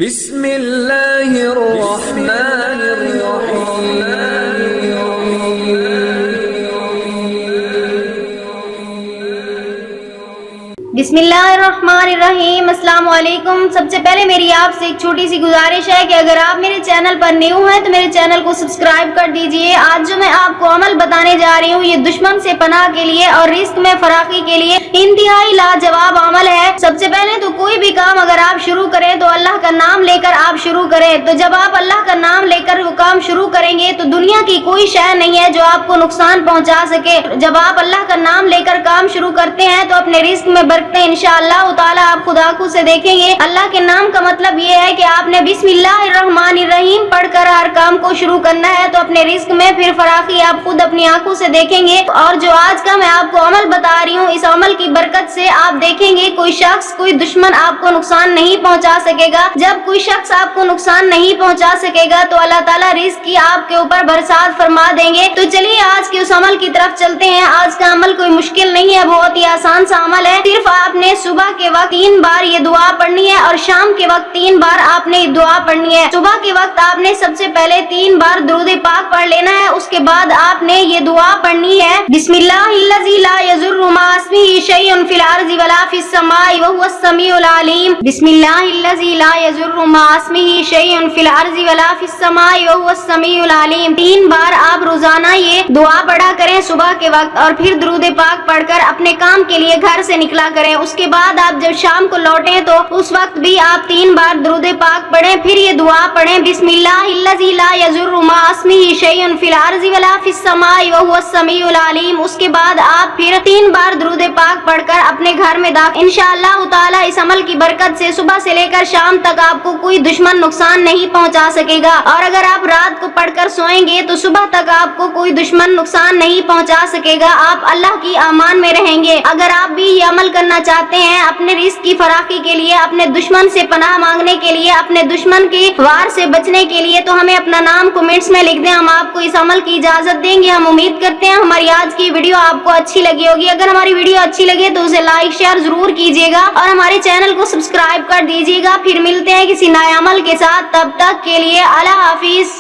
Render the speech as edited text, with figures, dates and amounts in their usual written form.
بسم اللہ الرحمن الرحیم بسم اللہ الرحمن الرحیم۔ السلام علیکم۔ سب سے پہلے میری آپ سے ایک چھوٹی سی گزارش ہے کہ اگر آپ میرے چینل پر نیو ہیں تو میرے چینل کو سبسکرائب کر دیجئے۔ آج جو میں آپ کو عمل بتانے جا رہی ہوں یہ دشمن سے پناہ کے لیے اور رزق میں فراخی کے لیے انتہائی لاجواب عمل ہے۔ سب سے پہلے تو کوئی بھی کام اگر آپ شروع کریں تو اللہ کا نام لے کر آپ شروع کریں۔ تو جب آپ اللہ کا نام لے کر وہ کام شروع کریں گے تو دنیا کی کوئی شے نہیں ہے جو آپ کو نقصان پہنچا سکے۔ جب آپ اللہ کا نام لے کر کام شروع کرتے ہیں تو اپنے رزق میں برکتیں انشاءاللہ تعالی آپ خدا کو سے دیکھیں گے۔ اللہ کے نام کا مطلب یہ ہے کہ آپ نے بسم اللہ الرحمن الرحیم پڑھ کر ہر کام کو شروع کرنا ہے تو اپنے رزق میں پھر فراخی آپ خود اپنی آنکھوں سے دیکھیں گے۔ اور جو آج کا میں آپ کو عمل بتا رہی ہوں اس عمل کی برکت سے آپ دیکھیں گے کوئی شخص کوئی دشمن آپ کو نقصان نہیں پہنچا سکے گا۔ جب کوئی شخص آپ کو نقصان نہیں پہنچا سکے گا تو اللہ تعالیٰ رزق کی آپ کے اوپر برسات فرما دیں گے۔ تو چلیے آج کے اس عمل کی طرف چلتے ہیں۔ آج کا عمل کوئی مشکل نہیں ہے، بہت ہی آسان سا عمل ہے۔ صرف آپ نے صبح کے وقت 3 بار یہ دعا پڑھنی ہے اور شام کے وقت 3 بار آپ نے یہ دعا پڑھنی ہے۔ صبح کے وقت آپ نے سب سے پہلے 3 بار درود پاک پڑھ لینا ہے، اس کے بعد آپ نے یہ دعا پڑھنی ہے بسم اللہ الذی لا یضر مع اسمہ شیء فی الارض ولا فی السماء وهو السمیع العلیم۔ بسم اللہ الذی لا یضر مع اسمہ شیء فی الارض ولا فی السماء وهو السمیع العلیم۔ 3 بار آپ روزانہ یہ دعا پڑھا کریں صبح کے وقت اور پھر درود پاک پڑھ کر اپنے کام کے لیے گھر سے نکلا کریں۔ اس کے بعد آپ جب شام کو لوٹیں تو اس وقت بھی آپ 3 بار درود پاک پڑھیں، پھر یہ دعا پڑھیں بسم اللہ الذی لا یضر مع اسمہ شیء فی الارض ولا فی السماء وهو السمیع العلیم۔ اس کے بعد آپ پھر 3 بار درود پاک پڑھ کر اپنے گھر میں داخل انشاءاللہ تعالی اس عمل کی برکت سے صبح سے لے کر شام تک آپ کو کوئی دشمن نقصان نہیں پہنچا سکے گا۔ اور اگر آپ رات کو پڑھ کر سوئیں گے تو صبح تک آپ کو کوئی دشمن نقصان نہیں پہنچا سکے گا، آپ اللہ کی امان میں رہیں گے۔ اگر آپ بھی یہ عمل کرنا چاہتے ہیں اپنے رزق کی فراخی کے لیے، اپنے دشمن سے پناہ مانگنے کے لیے، اپنے دشمن کے وار سے بچنے کے لیے تو ہمیں اپنا نام کمنٹس میں لکھ دیں، ہم آپ کو اس عمل کی اجازت دیں گے۔ ہم امید کرتے ہیں ہماری آج کی ویڈیو آپ کو اچھی لگی ہوگی۔ اگر ہماری ویڈیو اچھی لگے تو اسے لائک شیئر ضرور کیجیے گا اور ہمارے چینل کو سبسکرائب کر دیجیے گا۔ پھر ملتے ہیں کسی نئے عمل کے ساتھ، تب تک کے لیے اللہ حافظ۔